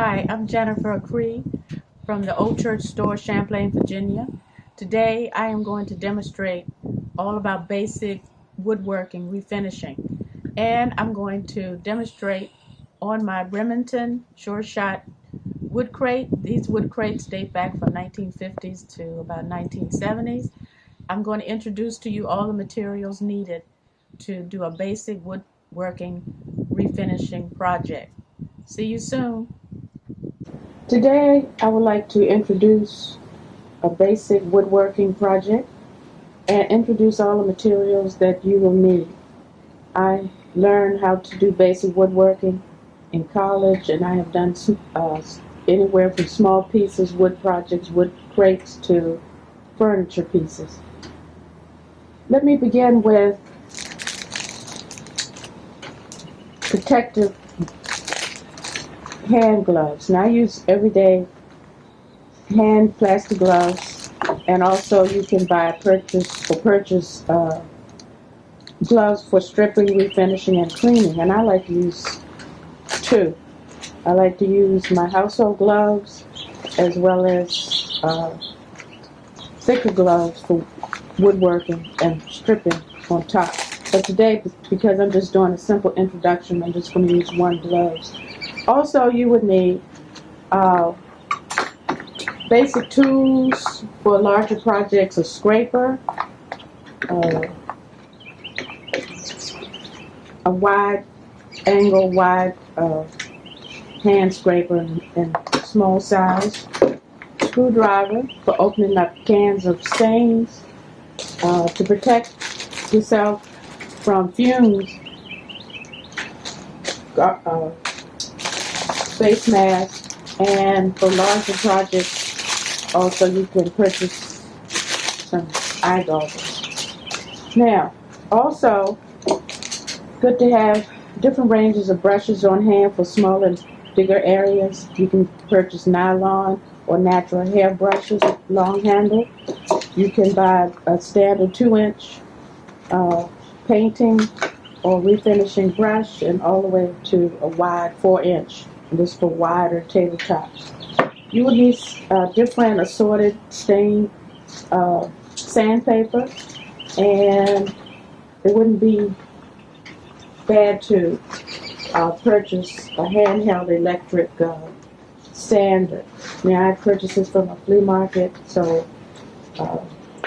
Hi, I'm Jennifer Cree from the Old Church Store, Champlain, Virginia. Today I am going to demonstrate all about basic woodworking refinishing, and I'm going to demonstrate on my Remington Shur Shot wood crate. These wood crates date back from 1950s to about 1970s. I'm going to introduce to you all the materials needed to do a basic woodworking refinishing project. See you soon. Today, I would like to introduce a basic woodworking project and introduce all the materials that you will need. I learned how to do basic woodworking in college, and I have done anywhere from small pieces, wood projects, wood crates, to furniture pieces. Let me begin with protective hand gloves. Now I use everyday hand plastic gloves, and also you can purchase gloves for stripping, refinishing, and cleaning. And I like to use two. I like to use my household gloves as well as thicker gloves for woodworking and stripping on top. But today, because I'm just doing a simple introduction, I'm just going to use one gloves. Also, you would need basic tools for larger projects: a scraper, a wide hand scraper in small size, screwdriver for opening up cans of stains, to protect yourself from fumes, face mask, and for larger projects also you can purchase some eye goggles. Now, also good to have different ranges of brushes on hand for smaller and bigger areas. You can purchase nylon or natural hair brushes with long handle. You can buy a standard 2-inch painting or refinishing brush, and all the way to a wide 4-inch. This for wider tabletops. You will need different assorted stained sandpaper, and it wouldn't be bad to purchase a handheld electric sander. Now, I purchased this from a flea market, so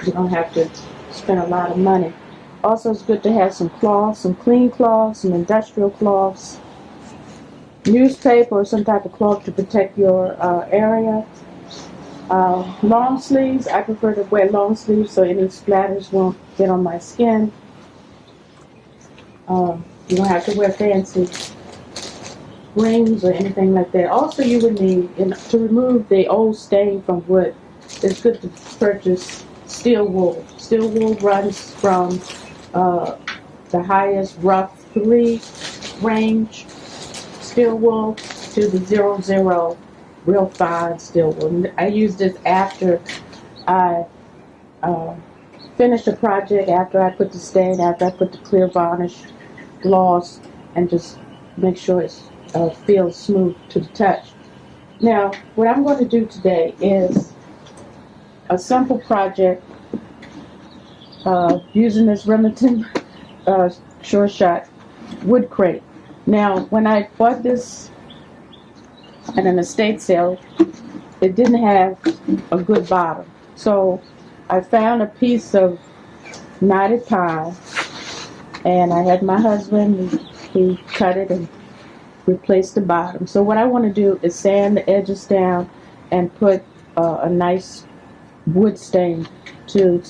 you don't have to spend a lot of money. Also, it's good to have some cloths, some clean cloths, some industrial cloths, newspaper or some type of cloth to protect your area. Long sleeves. I prefer to wear long sleeves so any splatters won't get on my skin. You don't have to wear fancy rings or anything like that. Also, you would need, to remove the old stain from wood, it's good to purchase steel wool. Steel wool runs from the highest rough 3 range steel wool to the 00 real fine steel wool. I use this after I finish a project, after I put the stain, after I put the clear varnish gloss, and just make sure it feels smooth to the touch. Now, what I'm going to do today is a simple project using this Remington Shur Shot wood crate. Now, when I bought this at an estate sale, it didn't have a good bottom. So I found a piece of knotted pine, and I had my husband, he cut it and replaced the bottom. So what I want to do is sand the edges down and put a nice wood stain to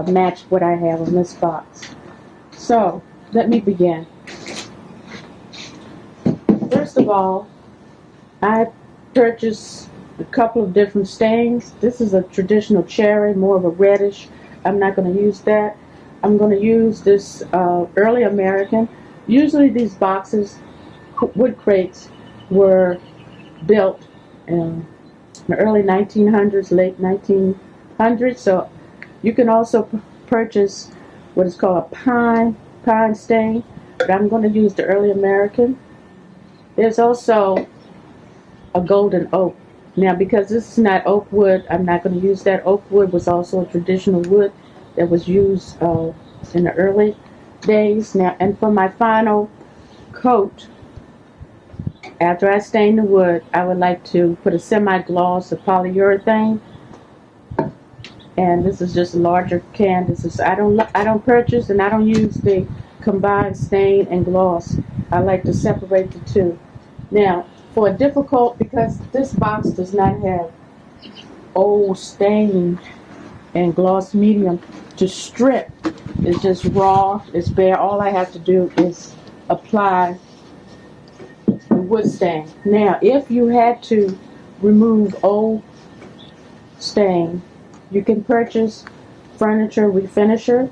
match what I have in this box. So let me begin. First of all, I purchased a couple of different stains. This is a traditional cherry, more of a reddish. I'm not going to use that. I'm going to use this early American. Usually these boxes, wood crates, were built in the early 1900s, late 1900s. So you can also purchase what is called a pine stain, but I'm going to use the early American. There's also a golden oak. Now, because this is not oak wood, I'm not going to use that. Oak wood was also a traditional wood that was used in the early days. Now, and for my final coat, after I stain the wood, I would like to put a semi-gloss of polyurethane. And this is just a larger can. This is I don't purchase and I don't use the combined stain and gloss. I like to separate the two. Now, for a difficult, because this box does not have old stain and gloss medium to strip. It's just raw, it's bare. All I have to do is apply the wood stain. Now, if you had to remove old stain, you can purchase Furniture Refinisher.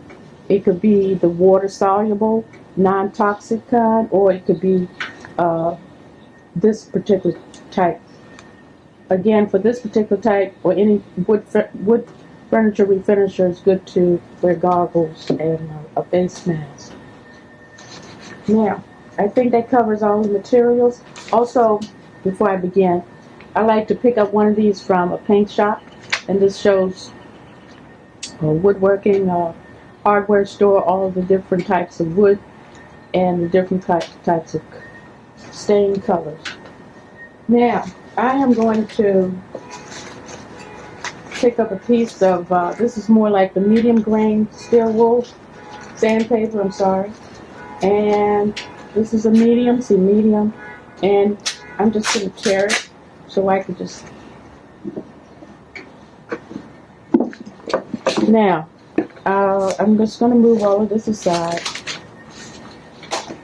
It could be the water-soluble, non-toxic kind, or it could be this particular type. Again, for this particular type, or any wood furniture refinisher, is good to wear goggles and a face mask. Now, I think that covers all the materials. Also, before I begin, I like to pick up one of these from a paint shop, and this shows a woodworking hardware store, all of the different types of wood and the different types of stain colors. Now, I am going to pick up a piece of, this is more like the medium grain steel wool, sandpaper, I'm sorry. And this is a medium, see medium. And I'm just going to tear it so I can just, now, I'm just going to move all of this aside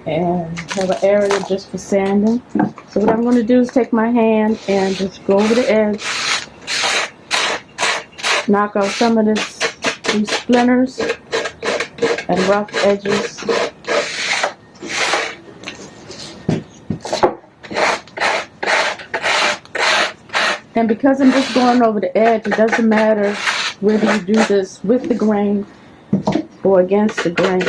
and have an area just for sanding. So what I'm going to do is take my hand and just go over the edge, knock off some of these splinters and rough edges. And because I'm just going over the edge, it doesn't matter whether you do this with the grain or against the grain.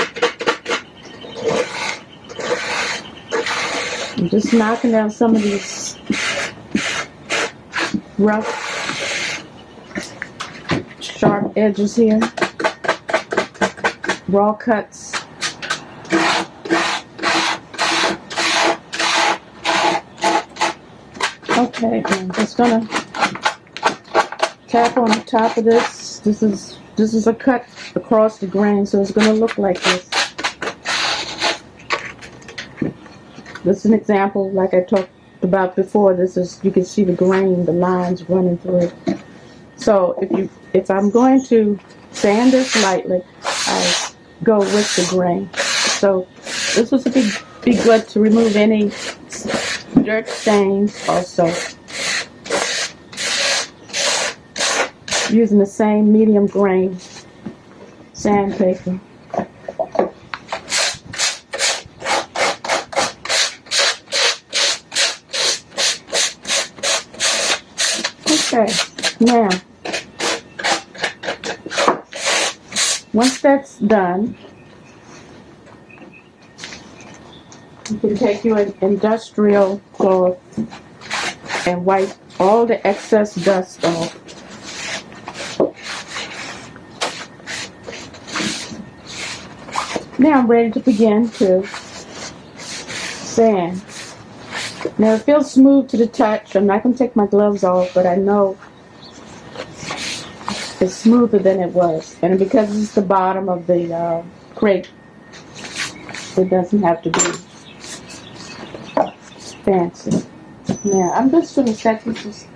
I'm just knocking down some of these rough, sharp edges here. Raw cuts. Okay, I'm just gonna tap on the top of this. This is a cut across the grain, so it's gonna look like this. This is an example, like I talked about before. This is, you can see the grain, the lines running through it. So if I'm going to sand this lightly, I go with the grain. So this was be good to remove any dirt stains. Also, using the same medium grain sandpaper. Okay, now, once that's done, you can take your industrial cloth and wipe all the excess dust off. Now I'm ready to begin to sand. Now it feels smooth to the touch. I'm not going to take my gloves off, but I know it's smoother than it was. And because it's the bottom of the crate, it doesn't have to be fancy. Now I'm just going to set this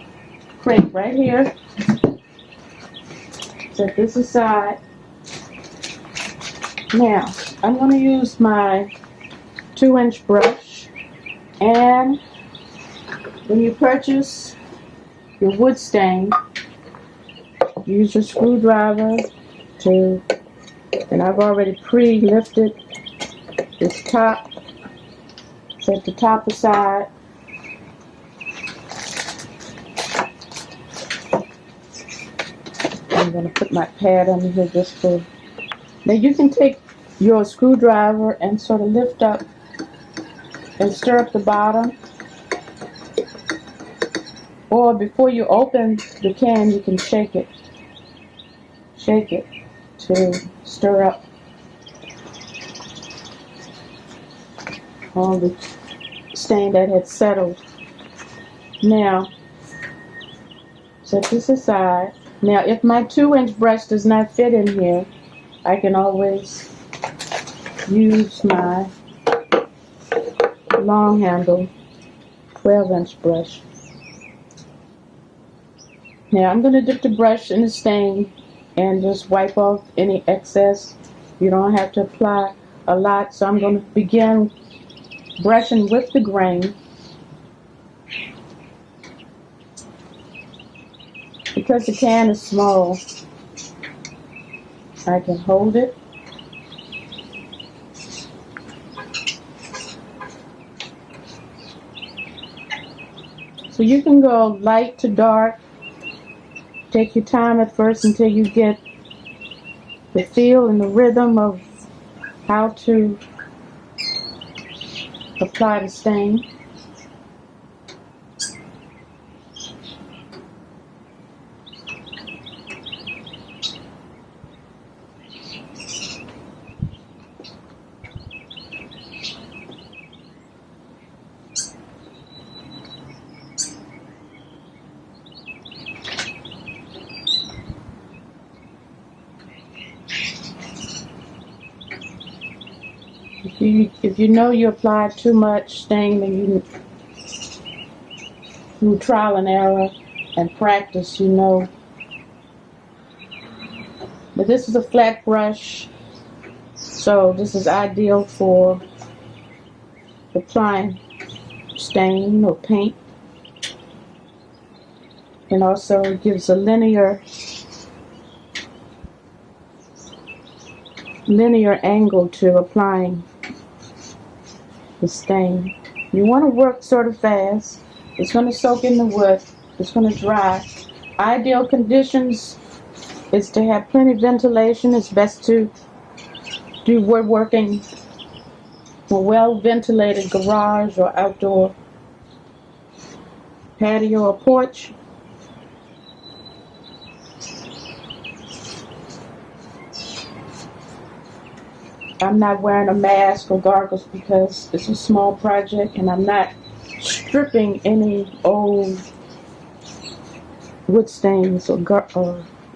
crate right here. Set this aside. Now I'm going to use my 2-inch brush. And when you purchase your wood stain, use your screwdriver to, and I've already pre-lifted this top, set the top aside. I'm going to put my pad under here just for, now you can take your screwdriver and sort of lift up and stir up the bottom Or before you open the can, you can shake it to stir up all the stain that had settled. Now, set this aside. Now, if my 2-inch brush does not fit in here, I can always use my long handle 12-inch brush. Now, I'm going to dip the brush in the stain and just wipe off any excess. You don't have to apply a lot, so I'm going to begin brushing with the grain. Because the can is small, I can hold it. So you can go light to dark. Take your time at first until you get the feel and the rhythm of how to apply the stain. If you know you applied too much stain, then you, through trial and error and practice, you know. But this is a flat brush, so this is ideal for applying stain or paint. And also it gives a linear angle to applying the stain. You want to work sort of fast. It's going to soak in the wood. It's going to dry. Ideal conditions is to have plenty of ventilation. It's best to do woodworking in a well-ventilated garage or outdoor patio or porch. I'm not wearing a mask or goggles because it's a small project, and I'm not stripping any old wood stains or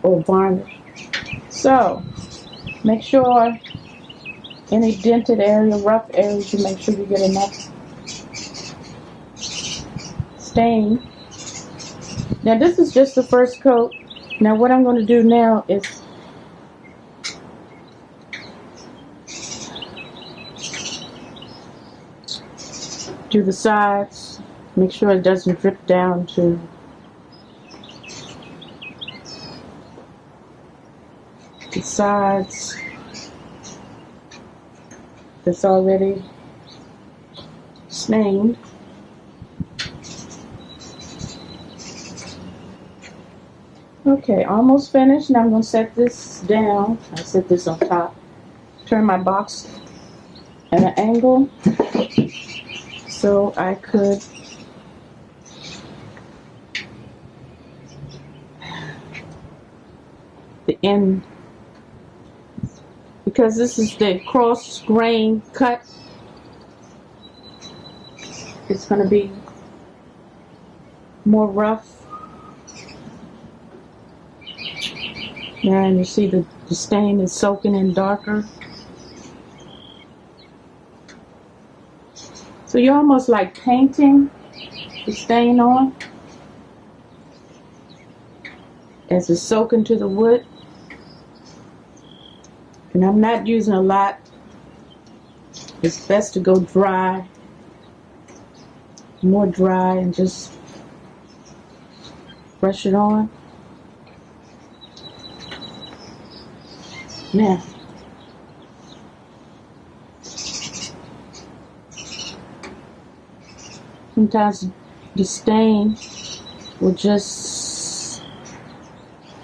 varnish. So make sure any dented area, rough areas, you make sure you get enough stain. Now this is just the first coat. Now what I'm going to do now is do the sides. Make sure it doesn't drip down to the sides that's already stained. Okay, almost finished. Now I'm going to set this down. I set this on top. Turn my box at an angle so I could the end, because this is the cross grain cut. It's going to be more rough. And you see the stain is soaking in darker. So you're almost like painting the stain on as it's soaking to the wood. And I'm not using a lot. It's best to go dry, more dry, and just brush it on. Now, sometimes the stain will just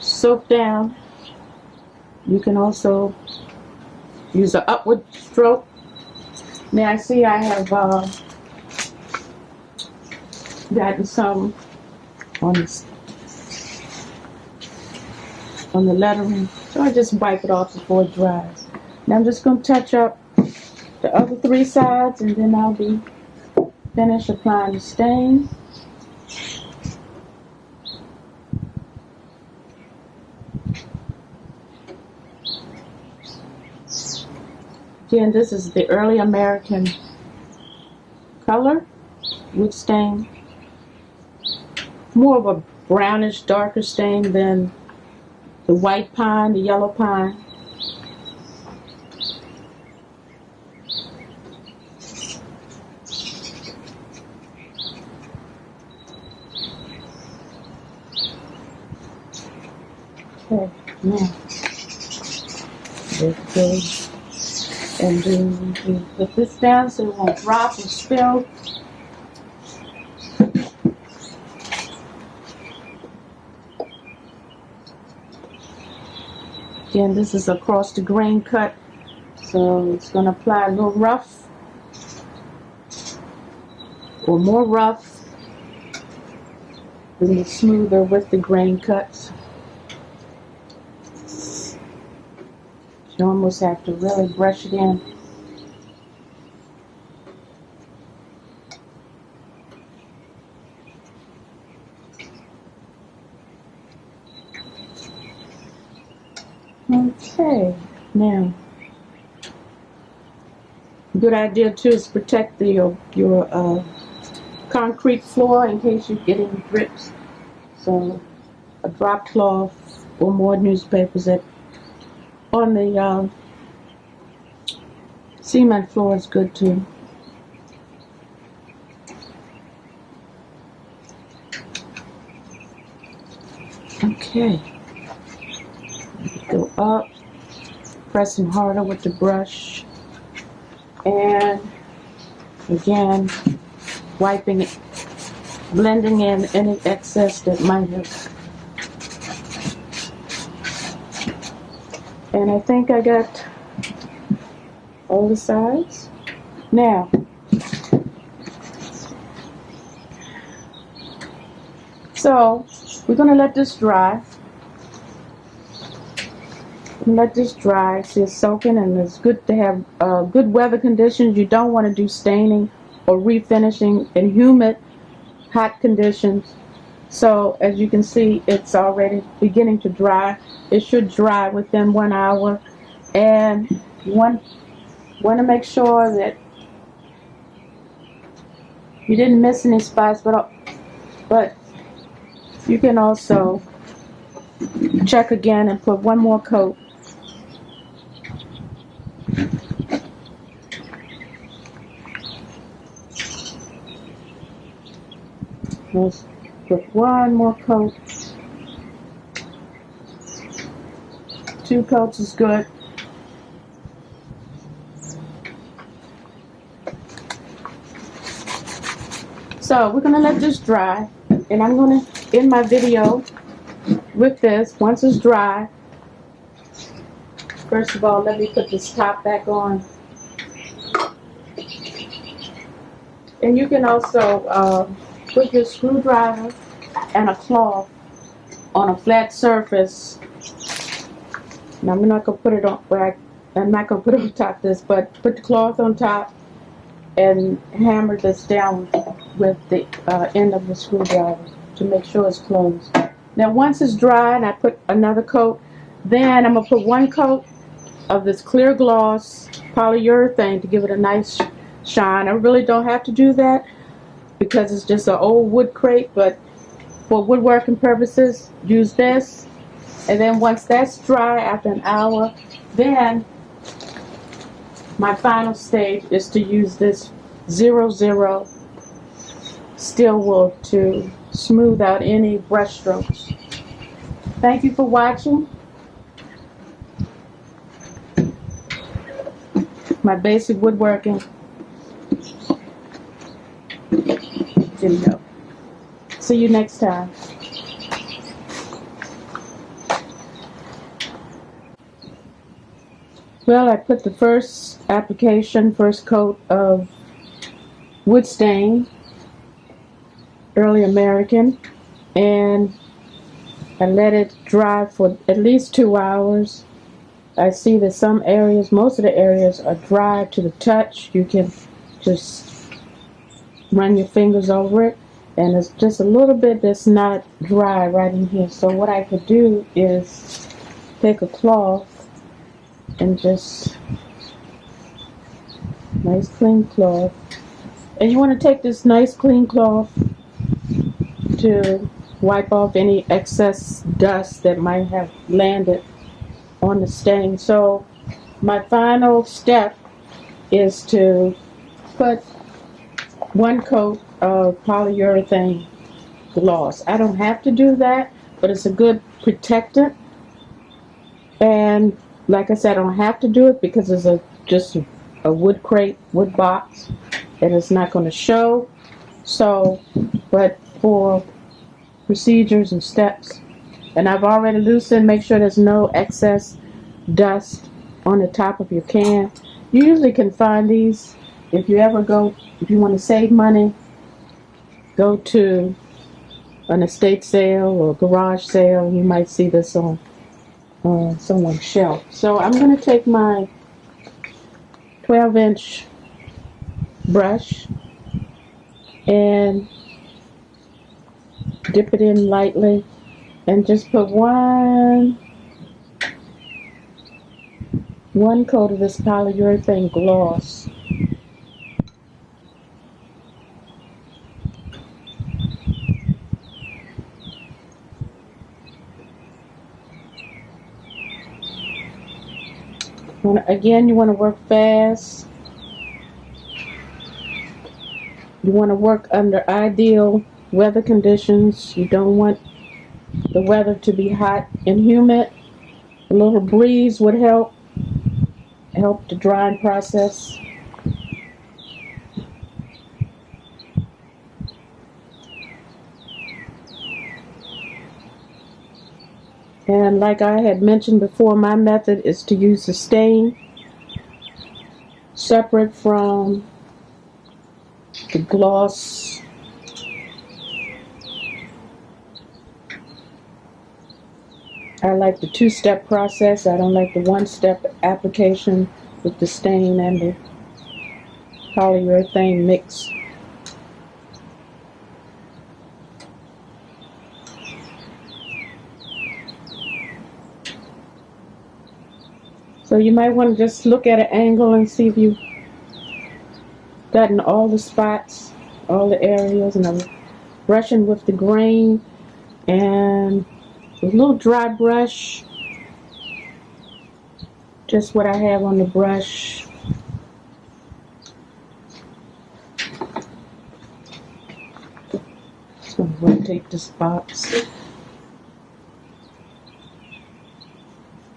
soak down. You can also use an upward stroke. Now I see I have gotten some on the lettering. So I just wipe it off before it dries. Now I'm just going to touch up the other 3 sides, and then I'll be finished applying the stain. Again, this is the early American color, wood stain. More of a brownish, darker stain than the white pine, the yellow pine. Okay, now let's go and put this down so it won't drop or spill. Again, this is across the grain cut, so it's going to apply a little rough or more rough than the smoother with the grain cuts. You almost have to really brush it in. Okay, now a good idea too is protect your concrete floor in case you get any drips. So a drop cloth or more newspapers on the cement floor is good too. Okay, go up, pressing harder with the brush, and again wiping it, blending in any excess that might have. And I think I got all the sides. Now, so we're going to let this dry. Let this dry. See, it's soaking, and it's good to have good weather conditions. You don't want to do staining or refinishing in humid, hot conditions. So as you can see, it's already beginning to dry. It should dry within 1 hour, and you want to make sure that you didn't miss any spots, but you can also check again and put 1 more coat. Let's put 1 more coat. 2 coats is good. So we're going to let this dry, and I'm going to end my video with this. Once it's dry, first of all, let me put this top back on. And you can also put your screwdriver and a cloth on a flat surface. Now I'm not going to put it on I'm not going to put it on top of this, but put the cloth on top and hammer this down with the end of the screwdriver to make sure it's closed. Now once it's dry and I put another coat, then I'm going to put 1 coat of this clear gloss polyurethane to give it a nice shine. I really don't have to do that because it's just an old wood crate, but for woodworking purposes, use this. And then once that's dry after an hour, then my final stage is to use this 00 steel wool to smooth out any brush strokes. Thank you for watching my basic woodworking video. See you next time. Well, I put the first coat of wood stain, early American, and I let it dry for at least 2 hours. I see that some areas, most of the areas are dry to the touch. You can just run your fingers over it, and it's just a little bit that's not dry right in here. So what I could do is take a cloth and just, nice clean cloth, and you want to take this nice clean cloth to wipe off any excess dust that might have landed on the stain. So my final step is to put 1 coat of polyurethane gloss. I don't have to do that, but it's a good protectant. And like I said, I don't have to do it because it's just a wood crate, wood box, and it's not going to show. So, but for procedures and steps, and I've already loosened, make sure there's no excess dust on the top of your can. You usually can find these if you want to save money, go to an estate sale or garage sale. You might see this on someone's shelf. So I'm going to take my 12-inch brush and dip it in lightly and just put one coat of this polyurethane gloss. Again, you want to work fast. You want to work under ideal weather conditions. You don't want the weather to be hot and humid. A little breeze would help the drying process. And like I had mentioned before, my method is to use the stain separate from the gloss. I like the 2-step process. I don't like the 1-step application with the stain and the polyurethane mix. So you might want to just look at an angle and see if you've gotten all the spots, all the areas, and I'm brushing with the grain and a little dry brush, just what I have on the brush. Just going to rotate this box.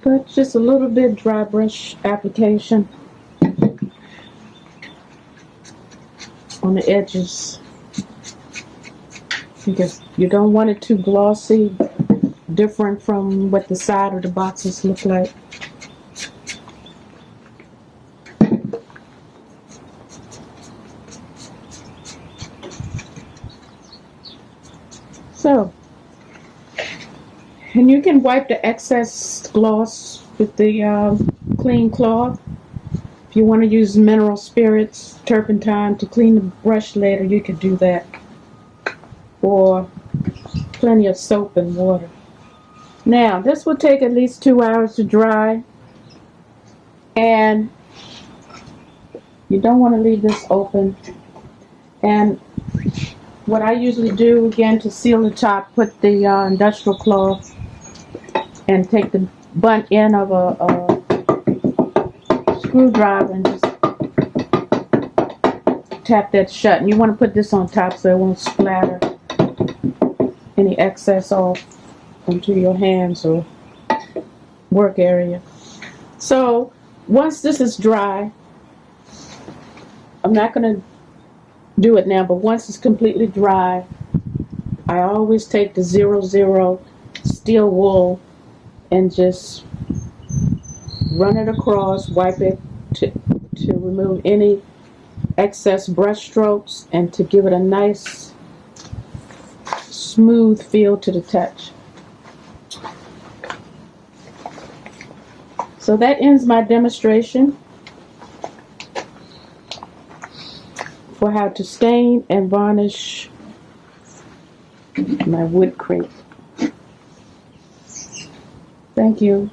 But just a little bit dry brush application on the edges, because you don't want it too glossy, different from what the side of the boxes look like. So, and you can wipe the excess gloss with the clean cloth. If you want to use mineral spirits, turpentine to clean the brush later, you could do that. Or plenty of soap and water. Now, this will take at least 2 hours to dry. And you don't want to leave this open. And what I usually do, again, to seal the top, put the industrial cloth and take the butt end of a screwdriver and just tap that shut. And you want to put this on top so it won't splatter any excess off onto your hands or work area. So once this is dry, I'm not going to do it now, but once it's completely dry, I always take the 00 steel wool and just run it across, wipe it to remove any excess brush strokes and to give it a nice smooth feel to the touch. So that ends my demonstration for how to stain and varnish my wood crate. Thank you.